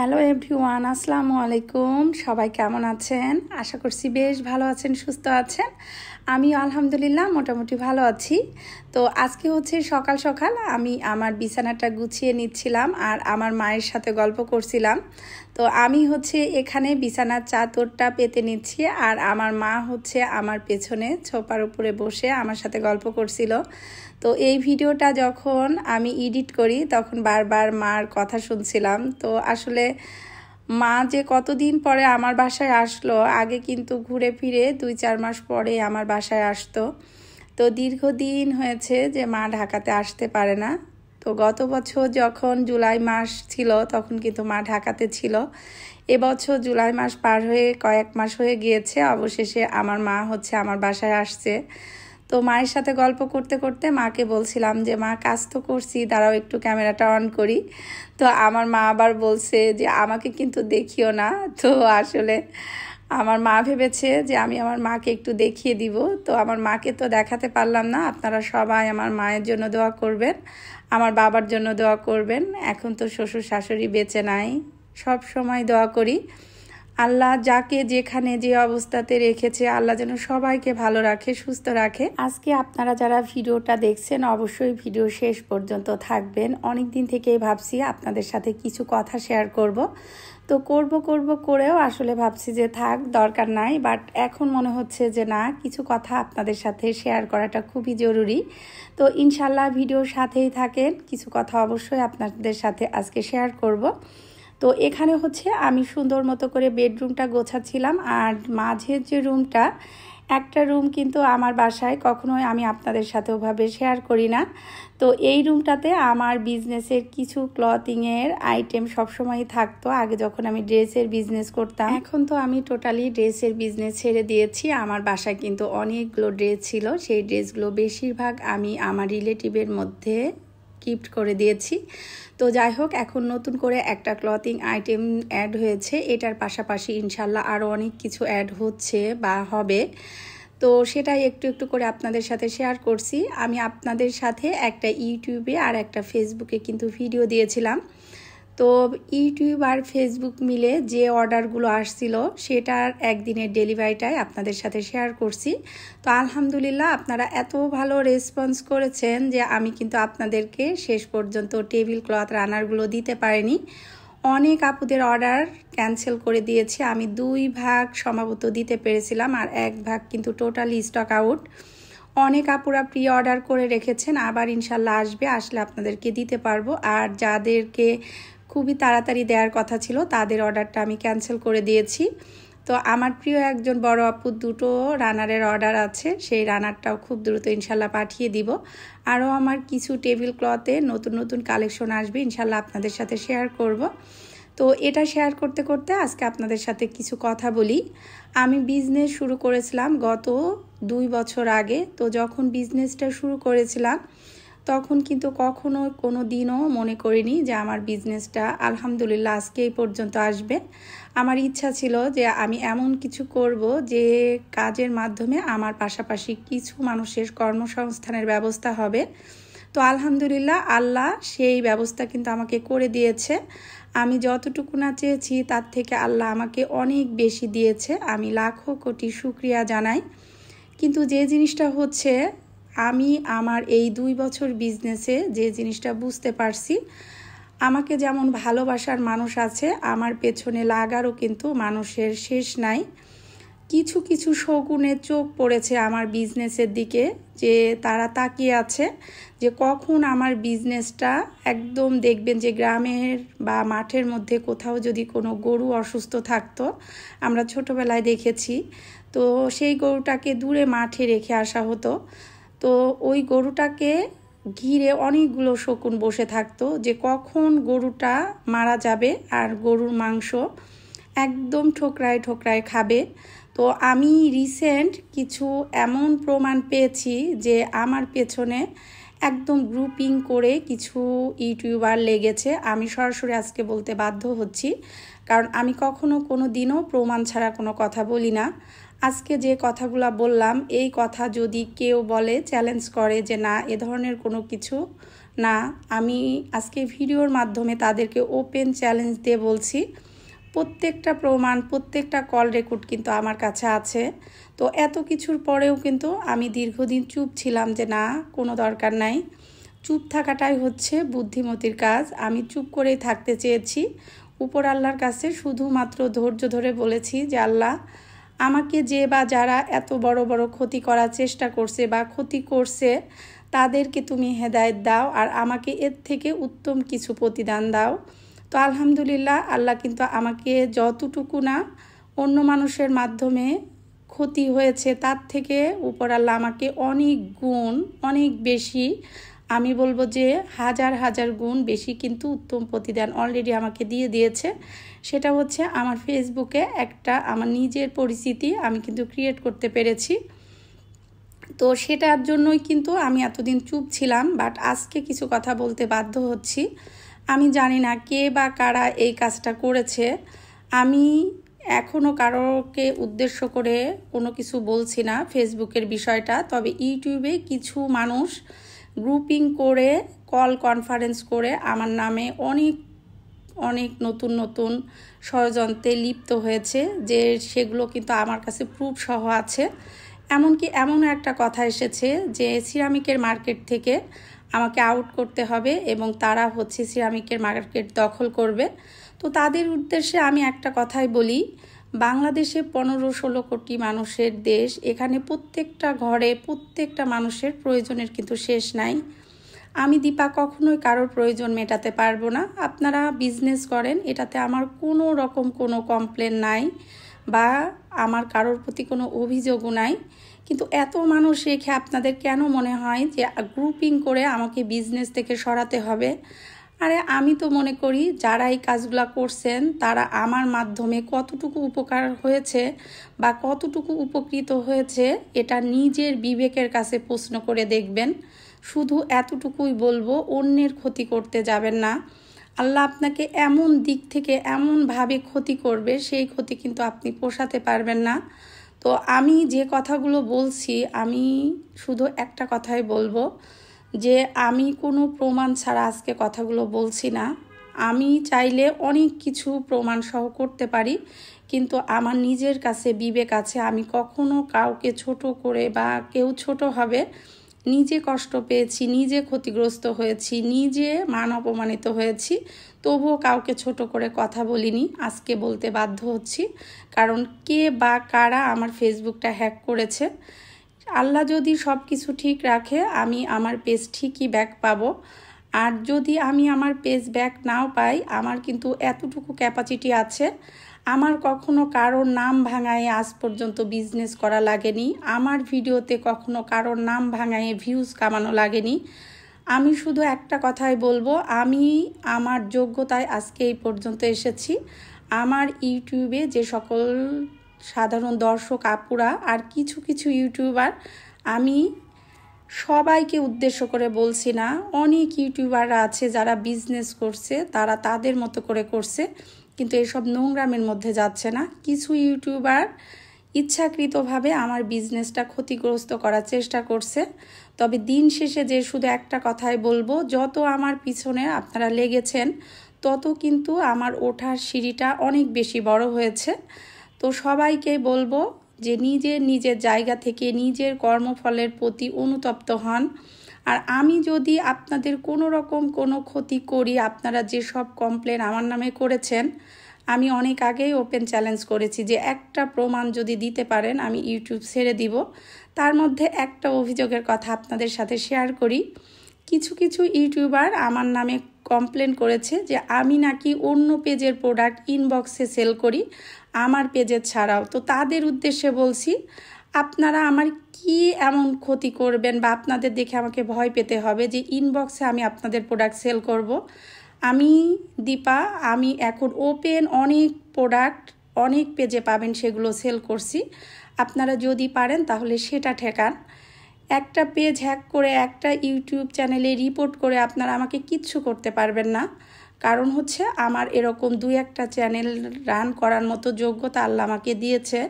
Hello everyone, আসসালামু আলাইকুম। সবাই কেমন আছেন? আশা করছি বেশ ভালো আছেন, সুস্থ আছেন। আমি আলহামদুলিল্লাহ মোটামুটি ভালো আছি। তো আজকে হচ্ছে সকাল সকাল আমি আমার বিছানাটা গুছিয়ে নিচ্ছিলাম আর আমার মায়ের সাথে গল্প করছিলাম। তো আমি হচ্ছে এখানে বিছানার চাদরটা পেতে নিচ্ছি আর আমার মা হচ্ছে আমার পেছনে ছোপার উপরে বসে আমার সাথে গল্প করছিল। তো এই ভিডিওটা যখন আমি এডিট করি তখন বারবার মার কথা শুনছিলাম। তো আসলে মা যে কতদিন পরে আমার বাসায় আসলো, আগে কিন্তু ঘুরে ফিরে 2-4 মাস পরে আমার বাসায় আসতো। তো দীর্ঘদিন হয়েছে যে মা ঢাকাতে আসতে পারে না। তো গত বছর যখন জুলাই মাস ছিল তখন কিন্তু মা ঢাকাতে ছিল। এবছর জুলাই মাস পার হয়ে কয়েক মাস হয়ে গিয়েছে, অবশেষে আমার মা হচ্ছে আমার বাসায় আসছে। তো মায়ের সাথে গল্প করতে করতে মাকে বলছিলাম যে মা, কাজ তো করছি, দাঁড়াও একটু ক্যামেরাটা অন করি। তো আমার মা আবার বলছে যে আমাকে কিন্তু দেখিও না। তো আসলে আমার মা ভেবেছে যে আমি আমার মাকে একটু দেখিয়ে দিব। তো আমার মাকে তো দেখাতে পারলাম না। আপনারা সবাই আমার মায়ের জন্য দোয়া করবেন, আমার বাবার জন্য দোয়া করবেন। এখন তো শ্বশুর শাশুড়ি বেঁচে নাই, সব সময় দোয়া করি আল্লাহ যাকে যেখানে যে অবস্থাতে রেখেছে আল্লাহ যেন সবাইকে ভালো রাখে, সুস্থ রাখে। আজকে আপনারা যারা ভিডিওটা দেখছেন অবশ্যই ভিডিও শেষ পর্যন্ত থাকবেন। অনেক দিন থেকেই ভাবছি আপনাদের সাথে কিছু কথা শেয়ার করব। তো করব করেও আসলে ভাবছি যে থাক, দরকার নাই। বাট এখন মনে হচ্ছে যে না, কিছু কথা আপনাদের সাথে শেয়ার করাটা খুবই জরুরি। তো ইনশাল্লাহ ভিডিওর সাথেই থাকেন, কিছু কথা অবশ্যই আপনাদের সাথে আজকে শেয়ার করব। তো এখানে হচ্ছে আমি সুন্দর মতো করে বেডরুমটা গোছাচ্ছিলাম। আর মাঝের যে রুমটা, একটা রুম কিন্তু আমার বাসায় কখনোই আমি আপনাদের সাথে ওভাবে শেয়ার করি না। তো এই রুমটাতে আমার বিজনেসের কিছু ক্লথিংয়ের আইটেম সবসময়ই থাকতো আগে যখন আমি ড্রেসের বিজনেস করতাম। এখন তো আমি টোটালি ড্রেসের বিজনেস ছেড়ে দিয়েছি। আমার বাসায় কিন্তু অনেকগুলো ড্রেস ছিল, সেই ড্রেসগুলো বেশিরভাগ আমি আমার রিলেটিভের মধ্যে গিফট করে দিয়েছি। তো যাই হোক, এখন নতুন করে একটা ক্লথিং আইটেম অ্যাড হয়েছে। এটার পাশাপাশি ইনশাল্লাহ আরও অনেক কিছু অ্যাড হচ্ছে বা হবে। তো সেটাই একটু একটু করে আপনাদের সাথে শেয়ার করছি। আমি আপনাদের সাথে একটা ইউটিউবে আর একটা ফেসবুকে কিন্তু ভিডিও দিয়েছিলাম। তো ইউটিউব আর ফেসবুক মিলে যে অর্ডারগুলো আসছিল সেটার একদিনের ডেলিভারিটাই আপনাদের সাথে শেয়ার করছি। তো আলহামদুলিল্লাহ আপনারা এত ভালো রেসপন্স করেছেন যে আমি কিন্তু আপনাদেরকে শেষ পর্যন্ত টেবিল ক্লথ রানারগুলো দিতে পারিনি। অনেক আপুদের অর্ডার ক্যান্সেল করে দিয়েছি। আমি 2 ভাগ সম্ভবত দিতে পেরেছিলাম আর 1 ভাগ কিন্তু টোটালি স্টক আউট। অনেক আপুরা প্রি অর্ডার করে রেখেছেন, আবার ইনশাল্লাহ আসবে, আসলে আপনাদেরকে দিতে পারবো। আর যাদেরকে খুবই তাড়াতাড়ি দেওয়ার কথা ছিল তাদের অর্ডারটা আমি ক্যান্সেল করে দিয়েছি। তো আমার প্রিয় একজন বড় আপু 2টো রানারের অর্ডার আছে, সেই রানারটাও খুব দ্রুত ইনশাল্লাহ পাঠিয়ে দিব। আরও আমার কিছু টেবিল ক্লথে নতুন নতুন কালেকশন আসবে, ইনশাল্লাহ আপনাদের সাথে শেয়ার করব। তো এটা শেয়ার করতে করতে আজকে আপনাদের সাথে কিছু কথা বলি। আমি বিজনেস শুরু করেছিলাম গত 2 বছর আগে। তো যখন বিজনেসটা শুরু করেছিলাম তখন কিন্তু কখনো কোনো দিনও মনে করিনি যে আমার বিজনেসটা আলহামদুলিল্লাহ আজকে এই পর্যন্ত আসবে। আমার ইচ্ছা ছিল যে আমি এমন কিছু করব যে কাজের মাধ্যমে আমার পাশাপাশি কিছু মানুষের কর্মসংস্থানের ব্যবস্থা হবে। তো আলহামদুলিল্লাহ আল্লাহ সেই ব্যবস্থা কিন্তু আমাকে করে দিয়েছে। আমি যতটুকু না চেয়েছি তার থেকে আল্লাহ আমাকে অনেক বেশি দিয়েছে, আমি লাখো কোটি শুকরিয়া জানাই। কিন্তু যে জিনিসটা হচ্ছে, আমি আমার এই 2 বছর বিজনেসে যে জিনিসটা বুঝতে পারছি, আমাকে যেমন ভালোবাসার মানুষ আছে, আমার পেছনে লাগারও কিন্তু মানুষের শেষ নাই। কিছু কিছু শকুনের চোখ পড়েছে আমার বিজনেসের দিকে, যে তারা তাকিয়ে আছে যে কখন আমার বিজনেসটা একদম দেখবেন যে গ্রামের বা মাঠের মধ্যে কোথাও যদি কোনো গরু অসুস্থ থাকতো, আমরা ছোটবেলায় দেখেছি, তো সেই গরুটাকে দূরে মাঠে রেখে আসা হতো। তো ওই গরুটাকে ঘিরে অনেকগুলো শকুন বসে থাকতো যে কখন গরুটা মারা যাবে আর গরুর মাংস একদম ঠোকরায় ঠোকরায় খাবে। তো আমি রিসেন্ট কিছু এমন প্রমাণ পেয়েছি যে আমার পেছনে একদম গ্রুপিং করে কিছু ইউটিউবার লেগেছে। আমি সরাসরি আজকে বলতে বাধ্য হচ্ছি, কারণ আমি কখনো কোনো দিনও প্রমাণ ছাড়া কোনো কথা বলি না। আজকে যে কথাগুলো বললাম, এই কথা যদি কেউ বলে, চ্যালেঞ্জ করে যে না এ ধরনের কোনো কিছু না, আমি আজকে ভিডিওর মাধ্যমে তাদেরকে ওপেন চ্যালেঞ্জ দিয়ে বলছি, প্রত্যেকটা প্রমাণ, প্রত্যেকটা কল রেকর্ড কিন্তু আমার কাছে আছে। তো এত কিছুর পরেও কিন্তু আমি দীর্ঘদিন চুপ ছিলাম যে না, কোনো দরকার নাই। চুপ থাকাটাই হচ্ছে বুদ্ধিমতীর কাজ। আমি চুপ করেই থাকতে চেয়েছি। উপর আল্লাহর কাছে শুধুমাত্র ধৈর্য ধরে বলেছি যে আল্লাহ, আমাকে যে বা যারা এত বড় বড় ক্ষতি করার চেষ্টা করছে বা ক্ষতি করছে তাদেরকে তুমি হেদায়েত দাও, আর আমাকে এর থেকে উত্তম কিছু প্রতিদান দাও। তো আলহামদুলিল্লাহ, আল্লাহ কিন্তু আমাকে যতটুকু না অন্য মানুষের মাধ্যমে ক্ষতি হয়েছে তার থেকে উপর আল্লাহ আমাকে অনেক গুণ, অনেক বেশি, আমি বলবো যে হাজার হাজার গুণ বেশি কিন্তু উত্তম প্রতিদান অলরেডি আমাকে দিয়ে দিয়েছে। সেটা হচ্ছে আমার ফেসবুকে একটা আমার নিজের পরিচিতি আমি কিন্তু ক্রিয়েট করতে পেরেছি। তো সেটার জন্যই কিন্তু আমি এতদিন চুপ ছিলাম, বাট আজকে কিছু কথা বলতে বাধ্য হচ্ছি। আমি জানি না কে বা কারা এই কাজটা করেছে। আমি এখনও কারোকে উদ্দেশ্য করে কোনো কিছু বলছি না ফেসবুকের বিষয়টা। তবে ইউটিউবে কিছু মানুষ গ্রুপিং করে, কল কনফারেন্স করে আমার নামে অনেক অনেক নতুন নতুন ষড়যন্ত্রে লিপ্ত হয়েছে, যে সেগুলো কিন্তু আমার কাছে প্রুফ সহ আছে। এমনকি এমন একটা কথা এসেছে যে সিরামিকের মার্কেট থেকে আমাকে আউট করতে হবে এবং তারা হচ্ছে সিরামিকের মার্কেট দখল করবে। তো তাদের উদ্দেশ্যে আমি একটা কথাই বলি, বাংলাদেশে 15-16 কোটি মানুষের দেশ। এখানে প্রত্যেকটা ঘরে প্রত্যেকটা মানুষের প্রয়োজনের কিন্তু শেষ নাই। আমি দীপা কখনোই কারোর প্রয়োজন মেটাতে পারবো না। আপনারা বিজনেস করেন, এটাতে আমার কোনো রকম কোনো কমপ্লেন নাই বা আমার কারোর প্রতি কোনো অভিযোগও নাই। কিন্তু এত মানুষ রেখে আপনাদের কেন মনে হয় যে গ্রুপিং করে আমাকে বিজনেস থেকে সরাতে হবে? আরে আমি তো মনে করি যারা এই কাজগুলো করছেন তারা আমার মাধ্যমে কতটুকু উপকার হয়েছে বা কতটুকু উপকৃত হয়েছে এটা নিজের বিবেকের কাছে প্রশ্ন করে দেখবেন। শুধু এতটুকুই বলবো, অন্যের ক্ষতি করতে যাবেন না। আল্লাহ আপনাকে এমন দিক থেকে এমনভাবে ক্ষতি করবে, সেই ক্ষতি কিন্তু আপনি পোষাতে পারবেন না। তো আমি যে কথাগুলো বলছি, আমি শুধু একটা কথাই বলবো যে আমি কোনো প্রমাণ ছাড়া আজকে কথাগুলো বলছি না। আমি চাইলে অনেক কিছু প্রমাণ সহ করতে পারি, কিন্তু আমার নিজের কাছে বিবেক আছে। আমি কখনো কাউকে ছোট করে বা কেউ ছোট হবে, নিজে কষ্ট পেয়েছি, নিজে ক্ষতিগ্রস্ত হয়েছি, নিজে মান অপমানিত হয়েছি, তবুও কাউকে ছোট করে কথা বলিনি। আজকে বলতে বাধ্য হচ্ছি, কারণ কে বা কারা আমার ফেসবুকটা হ্যাক করেছে। আল্লাহ যদি সব কিছু ঠিক রাখে, আমি আমার পেজ ঠিকই ব্যাক পাবো। আর যদি আমি আমার পেজ ব্যাক নাও পাই, আমার কিন্তু এতটুকু ক্যাপাসিটি আছে, আমার কখনো কারোর নাম ভাঙায় আজ পর্যন্ত বিজনেস করা লাগেনি। আমার ভিডিওতে কখনো কারোর নাম ভাঙায় ভিউজ কামানো লাগেনি। আমি শুধু একটা কথাই বলবো, আমি আমার যোগ্যতায় আজকে এই পর্যন্ত এসেছি। আমার ইউটিউবে যে সকল সাধারণ দর্শক আপুরা আর কিছু কিছু ইউটিউবার, আমি সবাইকে উদ্দেশ্য করে বলছি না, অনেক ইউটিউবাররা আছে যারা বিজনেস করছে, তারা তাদের মতো করে করছে, কিন্তু এসব নোংরামের মধ্যে যাচ্ছে না। কিছু ইউটিউবার ইচ্ছাকৃতভাবে আমার বিজনেসটা ক্ষতিগ্রস্ত করার চেষ্টা করছে। তবে দিন শেষে যে শুধু একটা কথাই বলবো, যত আমার পিছনে আপনারা লেগেছেন তত কিন্তু আমার ওঠার সিঁড়িটা অনেক বেশি বড় হয়েছে। তো সবাইকে বলবো যে নিজের নিজের জায়গা থেকে নিজের কর্মফলের প্রতি অনুতপ্ত হন। আর আমি যদি আপনাদের কোনো রকম কোনো ক্ষতি করি, আপনারা যেসব কমপ্লেন আমার নামে করেছেন, আমি অনেক আগেই ওপেন চ্যালেঞ্জ করেছি যে একটা প্রমাণ যদি দিতে পারেন আমি ইউটিউব ছেড়ে দিব। তার মধ্যে একটা অভিযোগের কথা আপনাদের সাথে শেয়ার করি। কিছু কিছু ইউটিউবার আমার নামে কমপ্লেন করেছে যে আমি নাকি অন্য পেজের প্রোডাক্ট ইনবক্সে সেল করি, আমার পেজের ছাড়াও। তো তাদের উদ্দেশ্যে বলছি, আপনারা আমার কি এমন ক্ষতি করবেন বা আপনাদের দেখে আমাকে ভয় পেতে হবে যে ইনবক্সে আমি আপনাদের প্রোডাক্ট সেল করব? আমি দীপা, আমি এখন ওপেন অনেক প্রোডাক্ট অনেক পেজে পাবেন, সেগুলো সেল করছি। আপনারা যদি পারেন তাহলে সেটা ঠেকান। একটা পেজ হ্যাক করে একটা ইউটিউব চ্যানেলে রিপোর্ট করে আপনারা আমাকে কিচ্ছু করতে পারবেন না। কারণ হচ্ছে আমার এরকম 2-1টা চ্যানেল রান করার মতো যোগ্যতা আল্লাহ আমাকে দিয়েছে।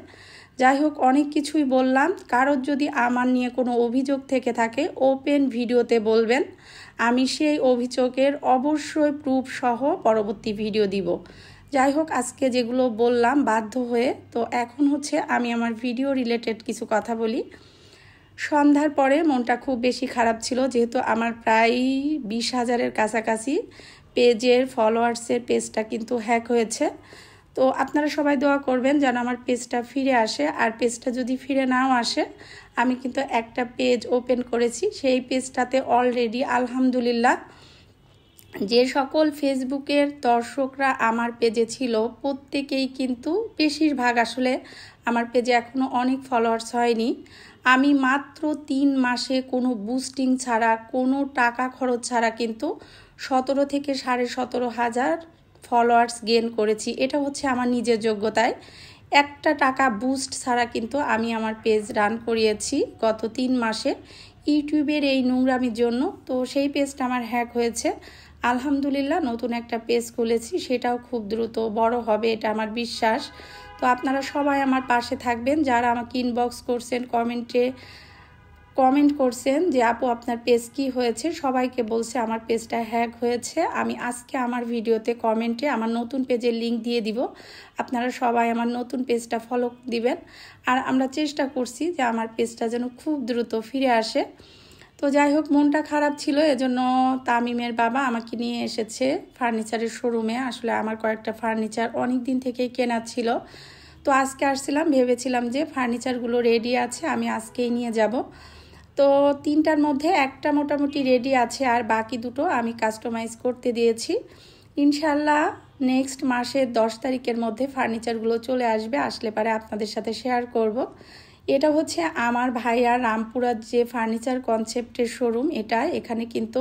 যাই হোক, অনেক কিছুই বললাম। কারোর যদি আমার নিয়ে কোনো অভিযোগ থেকে থাকে ওপেন ভিডিওতে বলবেন, আমি সেই অভিযোগের অবশ্যই প্রুফ সহ পরবর্তী ভিডিও দিব। যাই হোক, আজকে যেগুলো বললাম বাধ্য হয়ে, তো এখন হচ্ছে আমি আমার ভিডিও রিলেটেড কিছু কথা বলি। সন্ধ্যার পরে মনটা খুব বেশি খারাপ ছিল, যেহেতু আমার প্রায় 20,000-এর কাছাকাছি পেজের ফলোয়ার্সের পেজটা কিন্তু হ্যাক হয়েছে। তো আপনারা সবাই দোয়া করবেন যেন আমার পেজটা ফিরে আসে। আর পেজটা যদি ফিরে নাও আসে, আমি কিন্তু একটা পেজ ওপেন করেছি, সেই পেজটাতে অলরেডি আলহামদুলিল্লাহ যে সকল ফেসবুকের দর্শকরা আমার পেজে ছিল প্রত্যেকেই কিন্তু বেশিরভাগ আসলে আমার পেজে এখনও অনেক ফলোয়ার্স হয়নি। আমি মাত্র 3 মাসে কোনো বুস্টিং ছাড়া, কোনো টাকা খরচ ছাড়া কিন্তু 17 থেকে 17,500 ফলোয়ার্স গেইন করেছি। এটা হচ্ছে আমার নিজের যোগ্যতায়, একটা টাকা বুস্ট ছাড়া কিন্তু আমি আমার পেজ রান করিয়েছি গত 3 মাসে ইউটিউবের এই নোংরামির জন্য। তো সেই পেজটা আমার হ্যাক হয়েছে। আলহামদুলিল্লাহ নতুন একটা পেজ খুলেছি, সেটাও খুব দ্রুত বড় হবে, এটা আমার বিশ্বাস। তো আপনারা সবাই আমার পাশে থাকবেন, যারা আমাকে ইনবক্স করছেন, কমেন্ট করছেন যে আপু আপনার পেজ কি হয়েছে, সবাইকে বলছে আমার পেজটা হ্যাক হয়েছে। আমি আজকে আমার ভিডিওতে কমেন্টে আমার নতুন পেজের লিংক দিয়ে দিব, আপনারা সবাই আমার নতুন পেজটা ফলো দিবেন। আর আমরা চেষ্টা করছি যে আমার পেজটা যেন খুব দ্রুত ফিরে আসে। তো যাই হোক, মনটা খারাপ ছিল, এজন্য তামিমের বাবা আমাকে নিয়ে এসেছে ফার্নিচারের শোরুমে। আসলে আমার কয়েকটা ফার্নিচার অনেক দিন থেকেই কেনা ছিল, তো আজকে আসছিলাম, ভেবেছিলাম যে ফার্নিচারগুলো রেডি আছে, আমি আজকেই নিয়ে যাব। তো 3টার মধ্যে একটা মোটামুটি রেডি আছে, আর বাকি 2টো আমি কাস্টমাইজ করতে দিয়েছি। ইনশাল্লাহ নেক্সট মাসের 10 তারিখের মধ্যে ফার্নিচারগুলো চলে আসবে, আসলে পারে আপনাদের সাথে শেয়ার করব। এটা হচ্ছে আমার ভাইয়ার রামপুরার যে ফার্নিচার কনসেপ্টের শোরুম, এখানে কিন্তু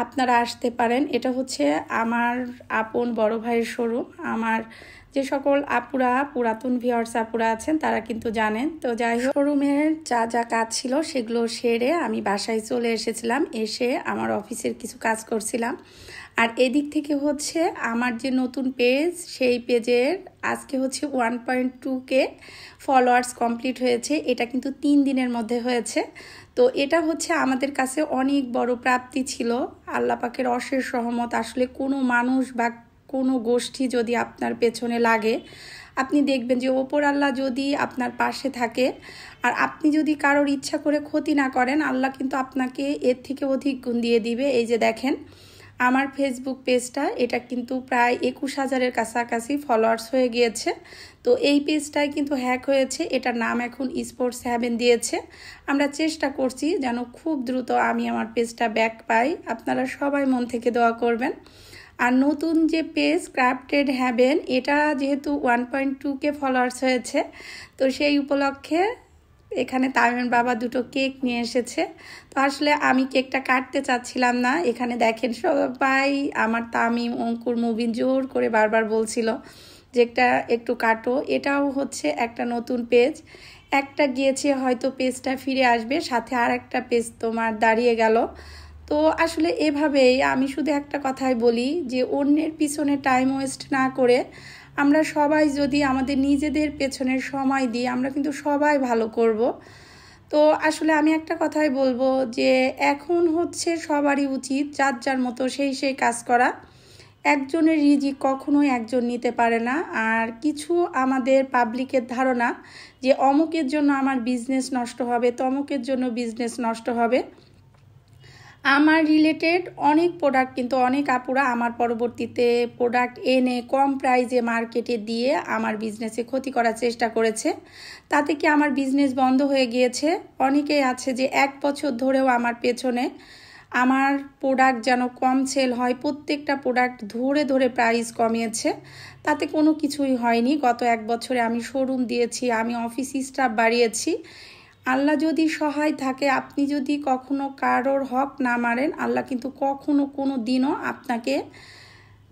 আপনারা আসতে পারেন। এটা হচ্ছে আমার আপন বড় ভাইয়ের শোরুম। আমার যে সকল আপুরা, পুরাতন ভিউয়ার্স আপুরা আছেন তারা কিন্তু জানেন। তো যাই হোক, শোরুমের যা যা কাজ ছিল সেগুলো সেরে আমি বাসায় চলে এসেছিলাম, এসে আমার অফিসের কিছু কাজ করছিলাম। আর এদিক থেকে হচ্ছে আমার যে নতুন পেজ, সেই পেজের আজকে হচ্ছে 1.2K ফলোয়ার্স কমপ্লিট হয়েছে। এটা কিন্তু 3 দিনের মধ্যে হয়েছে। তো এটা হচ্ছে আমাদের কাছে অনেক বড় প্রাপ্তি ছিল, আল্লাহ পাকের অশেষ রহমত। আসলে কোনো মানুষ বা কোনো গোষ্ঠী যদি আপনার পেছনে লাগে, আপনি দেখবেন যে ওপর আল্লাহ যদি আপনার পাশে থাকে, আর আপনি যদি কারোর ইচ্ছা করে ক্ষতি না করেন, আল্লাহ কিন্তু আপনাকে এর থেকে অধিক গুণ দিয়ে দিবে। এই যে দেখেন আমার ফেসবুক পেজটা, এটা কিন্তু প্রায় 21,000-এর কাছাকাছি ফলোয়ার্স হয়ে গিয়েছে। তো এই পেজটাই কিন্তু হ্যাক হয়েছে, এটার নাম এখন স্পোর্টস হ্যাভেন দিয়েছে। আমরা চেষ্টা করছি যেন খুব দ্রুত আমি আমার পেজটা ব্যাক পাই, আপনারা সবাই মন থেকে দোয়া করবেন। আর নতুন যে পেজ ক্রাফটেড হ্যাভেন, এটা যেহেতু 1.2K ফলোয়ার্স হয়েছে, তো সেই উপলক্ষে এখানে তামিমের বাবা 2টো কেক নিয়ে এসেছে। তো আসলে আমি কেকটা কাটতে চাচ্ছিলাম না। এখানে দেখেন সবাই, আমার তামিম, অঙ্কুর, মুবিন জোর করে বারবার বলছিল যে একটু কাটো। এটাও হচ্ছে একটা নতুন পেজ, একটা গিয়েছে, হয়তো পেজটা ফিরে আসবে, সাথে আর একটা পেজ তোমার দাঁড়িয়ে গেল। তো আসলে এভাবেই আমি শুধু একটা কথাই বলি যে অন্যের পিছনে টাইম ওয়েস্ট না করে আমরা সবাই যদি আমাদের নিজেদের পেছনে সময় দিই, আমরা কিন্তু সবাই ভালো করব। তো আসলে আমি একটা কথাই বলবো যে এখন হচ্ছে সবারই উচিত যার যার মতো সেই কাজ করা। একজনের রিজিক কখনোই একজন নিতে পারে না। আর কিছু আমাদের পাবলিকের ধারণা যে অমুকের জন্য আমার বিজনেস নষ্ট হবে, তমুকের জন্য বিজনেস নষ্ট হবে। আমার রিলেটেড অনেক প্রোডাক্ট কিন্তু অনেক আপুরা আমার পরবর্তীতে প্রোডাক্ট এনে কম প্রাইজে মার্কেটে দিয়ে আমার বিজনেসে ক্ষতি করার চেষ্টা করেছে। তাতে কি আমার বিজনেস বন্ধ হয়ে গিয়েছে। অনেকেই আছে যে 1 বছর ধরেও আমার পেছনে আমার প্রোডাক্ট যেন কম সেল হয়, প্রত্যেকটা প্রোডাক্ট ধরে ধরে প্রাইস কমিয়েছে, তাতে কোনো কিছুই হয়নি। গত 1 বছরে আমি শোরুম দিয়েছি, আমি অফিস স্টাফ বাড়িয়েছি। আল্লাহ যদি সহায় থাকে, আপনি যদি কখনো কারোর হক না মারেন, আল্লাহ কিন্তু কখনো কোনো দিনও আপনাকে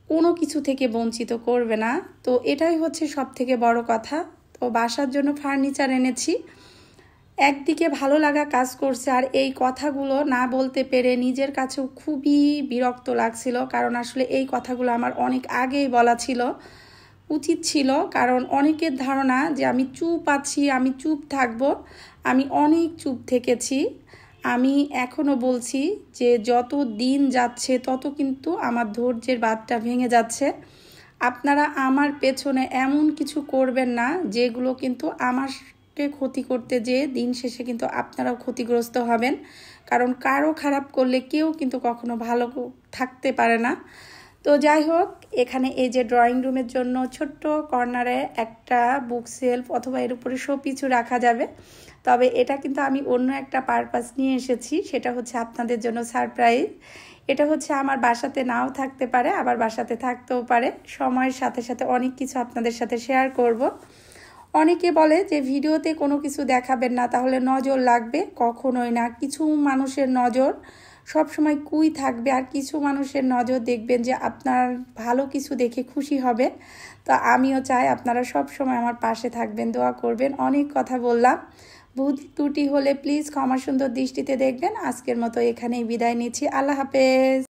কোনো কিছু থেকে বঞ্চিত করবে না। তো এটাই হচ্ছে সব থেকে বড় কথা। তো বাসার জন্য ফার্নিচার এনেছি, একদিকে ভালো লাগা কাজ করছে, আর এই কথাগুলো না বলতে পেরে নিজের কাছেও খুবই বিরক্ত লাগছিল, কারণ আসলে এই কথাগুলো আমার অনেক আগেই বলা ছিল। উচিত ছিল, কারণ অনেকের ধারণা যে আমি চুপ আছি, আমি চুপ থাকব। আমি অনেক চুপ থেকেছি। আমি এখনও বলছি যে যত দিন যাচ্ছে তত কিন্তু আমার ধৈর্যের বাঁধটা ভেঙে যাচ্ছে। আপনারা আমার পেছনে এমন কিছু করবেন না যেগুলো কিন্তু আমাকে ক্ষতি করতে যেয়ে দিন শেষে কিন্তু আপনারাও ক্ষতিগ্রস্ত হবেন। কারণ কারো খারাপ করলে কেউ কিন্তু কখনো ভালো থাকতে পারে না। তো যাই হোক, এখানে এই যে ড্রয়িং রুমের জন্য ছোট্ট কর্নারে একটা বুক সেলফ অথবা এর উপরে শো পিছু রাখা যাবে। তবে এটা কিন্তু আমি অন্য একটা পারপাস নিয়ে এসেছি, সেটা হচ্ছে আপনাদের জন্য সারপ্রাইজ। এটা হচ্ছে আমার বাসাতে নাও থাকতে পারে, আবার বাসাতে থাকতেও পারে। সময়ের সাথে সাথে অনেক কিছু আপনাদের সাথে শেয়ার করব। অনেকে বলে যে ভিডিওতে কোনো কিছু দেখাবেন না, তাহলে নজর লাগবে। কখনোই না। কিছু মানুষের নজর সবসময় কুই থাকবে, আর কিছু মানুষের নজর দেখবেন যে আপনার ভালো কিছু দেখে খুশি হবে। তো আমিও চাই আপনারা সব সময় আমার পাশে থাকবেন, দোয়া করবেন। অনেক কথা বললাম, ভুল ত্রুটি হলে প্লিজ ক্ষমা সুন্দর দৃষ্টিতে দেখবেন। আজকের মতো এখানেই বিদায় নিচ্ছি। আল্লাহ হাফেজ।